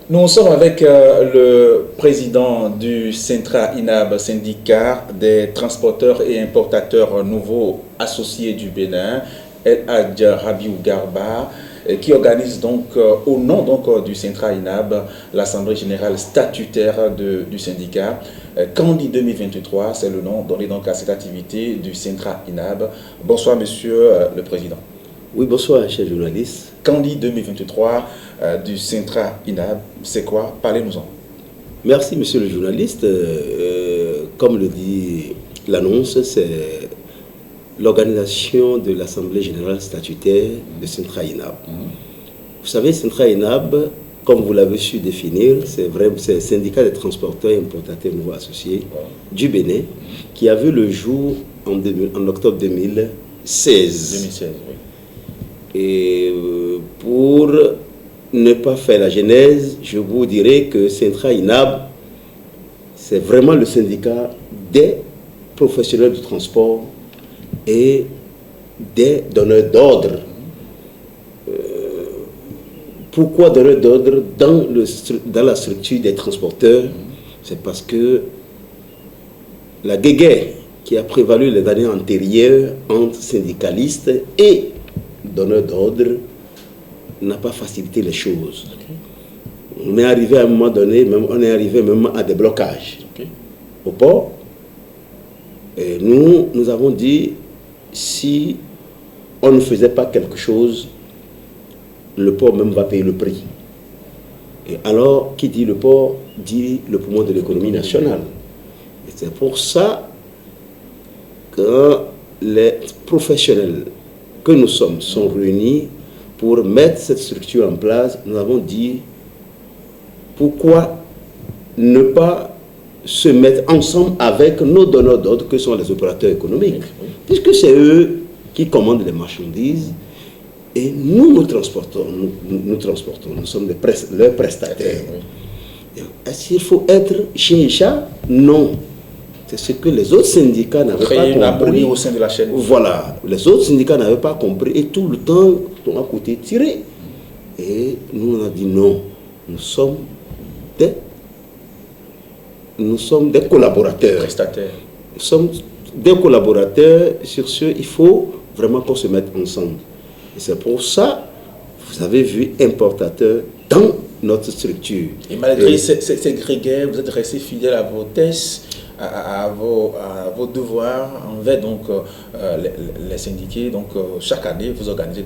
Nous sommes avec le président du Centra INAB, syndicat des transporteurs et importateurs nouveaux associés du Bénin, El Hadj Rabiou Garba, qui organise donc au nom du Centra INAB l'Assemblée générale statutaire du syndicat. Candi 2023, c'est le nom donné donc à cette activité du Centra INAB. Bonsoir monsieur le président. Oui, bonsoir, cher journaliste. Candi 2023 du Centra INAB, c'est quoi? Parlez-nous-en. Merci, monsieur le journaliste. Comme le dit l'annonce, c'est l'organisation de l'Assemblée générale statutaire de Centra INAB. Vous savez, Centra INAB, comme vous l'avez su définir, c'est le syndicat des transporteurs et importateurs nouveaux associés du Bénin, qui a vu le jour en octobre 2016. 2016, oui. Et pour ne pas faire la genèse, je vous dirais que Centra INAB, c'est vraiment le syndicat des professionnels du transport et des donneurs d'ordre. Pourquoi donneurs d'ordre dans la structure des transporteurs? C'est parce que la guéguerre qui a prévalu les années antérieures entre syndicalistes et donneur d'ordre n'a pas facilité les choses. On est arrivé à un moment donné, on est arrivé même à des blocages au port. Et nous avons dit, si on ne faisait pas quelque chose, le port même va payer le prix. Et alors, qui dit le port, dit le poumon de l'économie nationale. Et c'est pour ça que les professionnels que nous sommes sont réunis pour mettre cette structure en place. Nous avons dit pourquoi ne pas se mettre ensemble avec nos donneurs d'ordre que sont les opérateurs économiques, puisque c'est eux qui commandent les marchandises et nous transportons, nous sommes leurs prestataires. Est-ce qu'il faut être chien et chat? Non. C'est ce que les autres syndicats n'avaient pas compris. Au sein de la chaîne. Voilà, les autres syndicats n'avaient pas compris et tout le temps, on a côté tiré. Et nous, on a dit non, nous sommes des collaborateurs. Prestataires. Nous sommes des collaborateurs. Sur ce, il faut vraiment qu'on se mette ensemble. Et c'est pour ça, vous avez vu, importateurs dans notre structure. Et malgré ces grégaires, vous êtes restés fidèles à vos thèses, à vos devoirs envers les syndiqués. Donc, chaque année, vous organisez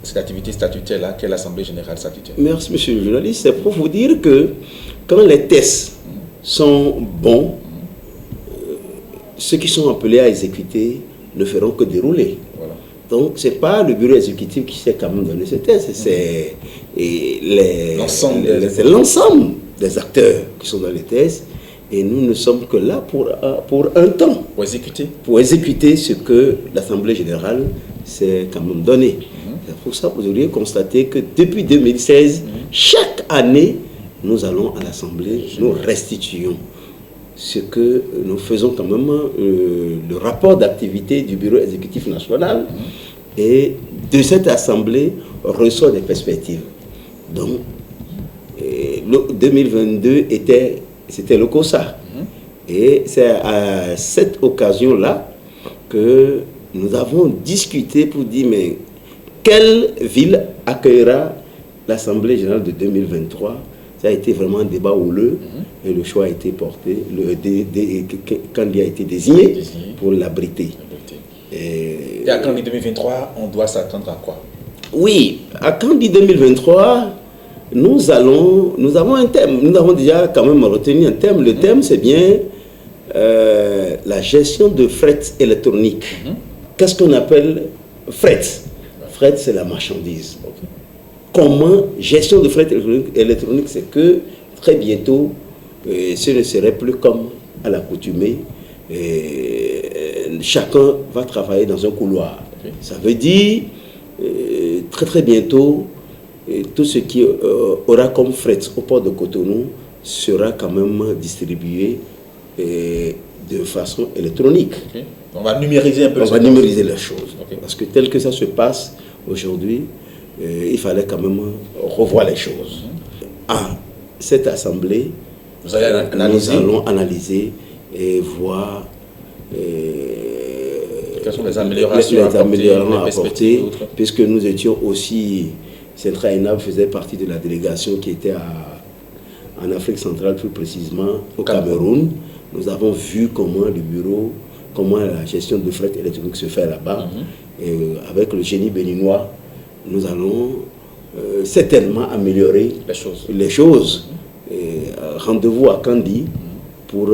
cette activité statutaire-là, qui est l'Assemblée générale statutaire. Merci, monsieur le journaliste. C'est pour vous dire que quand les tests sont bons, ceux qui sont appelés à exécuter ne feront que dérouler. Voilà. Donc, ce n'est pas le bureau exécutif qui s'est quand même donné ce test, c'est l'ensemble des acteurs qui sont dans les tests. Et nous ne sommes que là pour un temps. Pour exécuter ce que l'Assemblée générale s'est quand même donné. C'est pour ça que vous auriez constaté que depuis 2016, chaque année, nous allons à l'Assemblée, nous restituons ce que nous faisons quand même, le rapport d'activité du Bureau exécutif national. Et de cette Assemblée, ressort des perspectives. Donc, le 2022 c'était le COSA. Et c'est à cette occasion-là que nous avons discuté pour dire, mais quelle ville accueillera l'Assemblée générale de 2023? Ça a été vraiment un débat houleux et le choix a été porté, quand il a été désigné pour l'abriter. Et à Candi 2023, on doit s'attendre à quoi? Oui, à Candi 2023, nous avons un thème. Nous avons déjà quand même retenu un thème. Le thème, c'est bien la gestion de fret électronique. Qu'est-ce qu'on appelle fret? Fret, c'est la marchandise. Comment gestion de fret électronique? C'est que très bientôt, ce ne serait plus comme à l'accoutumée. Chacun va travailler dans un couloir. Ça veut dire, très bientôt, et tout ce qui aura comme fret au port de Cotonou sera quand même distribué de façon électronique. On va numériser un peu. On va numériser les choses. Parce que tel que ça se passe aujourd'hui, il fallait quand même revoir les choses. cette assemblée, vous allez analyser. Nous allons analyser et voir quelles sont les améliorations à apporter, puisque nous étions aussi, Centra INAB faisait partie de la délégation qui était en Afrique centrale, plus précisément au Cameroun. Nous avons vu comment le bureau, comment la gestion de fret électronique se fait là-bas. Et avec le génie béninois, nous allons certainement améliorer les choses. Rendez-vous à Kandi pour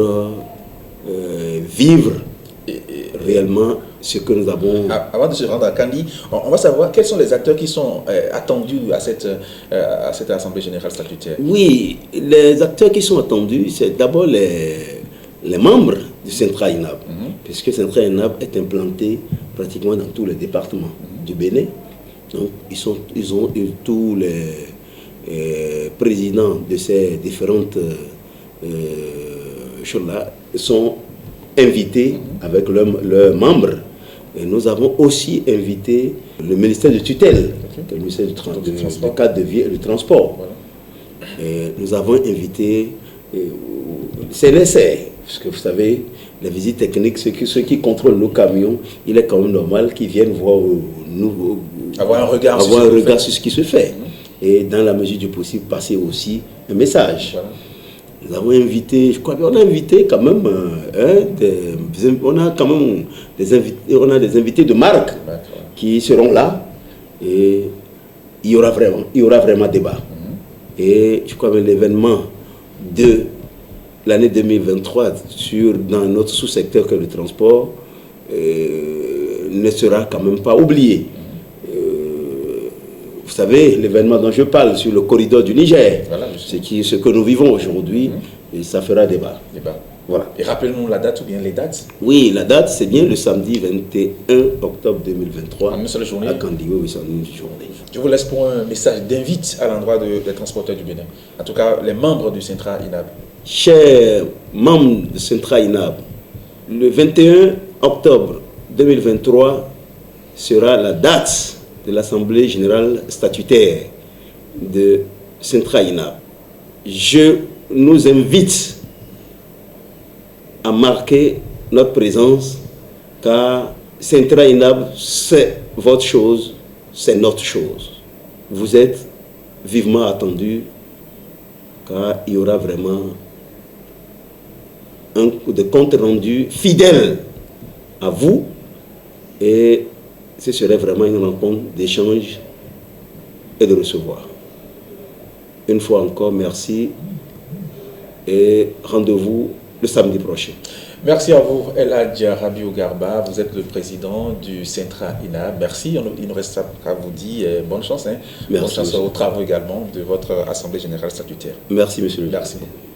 vivre réellement ce que nous avons. Avant de se rendre à Kandi, on va savoir quels sont les acteurs qui sont attendus à cette Assemblée générale statutaire. Oui, les acteurs qui sont attendus, c'est d'abord les membres du Centra INAB, puisque Centra INAB est implanté pratiquement dans tous les départements du Bénin. Donc, ils ont eu tous les présidents de ces différentes choses-là sont invités avec leurs membres. Et nous avons aussi invité le ministère de tutelle, le ministère du cadre de vie et du transport. Voilà. Et nous avons invité le CNSA, parce que vous savez, les visites techniques, ceux qui contrôlent nos camions, il est quand même normal qu'ils viennent voir nous, avoir un regard sur ce qui se fait. Et dans la mesure du possible, passer aussi un message. Voilà. Nous avons invité, je crois qu'on a invité quand même, des invités de marque qui seront là et il y aura vraiment débat. Et je crois que l'événement de l'année 2023 dans notre sous-secteur que le transport ne sera quand même pas oublié. Vous savez, l'événement dont je parle sur le corridor du Niger, voilà, ce que nous vivons aujourd'hui, et ça fera débat. Voilà. Et rappelez-nous la date ou bien les dates. Oui, la date, c'est bien le samedi 21 octobre 2023. En une seule journée. À Kandi, oui, c'est en une journée. Je vous laisse pour un message d'invite à l'endroit des transporteurs du Bénin. En tout cas, les membres du Centra INAB. Chers membres du Centra INAB, le 21 octobre 2023 sera la date de l'Assemblée générale statutaire de Centra INAB. Je nous invite à marquer notre présence, car Centra INAB, c'est votre chose, c'est notre chose. Vous êtes vivement attendus, car il y aura vraiment un compte rendu fidèle à vous, et ce serait vraiment une rencontre d'échange et de recevoir. Une fois encore, merci et rendez-vous le samedi prochain. Merci à vous, El Hadj Rabiou Garba. Vous êtes le président du Centra INAB. Merci. Il nous reste à vous dire bonne chance. Bonne chance aux travaux également de votre Assemblée générale statutaire. Merci, monsieur le Merci beaucoup.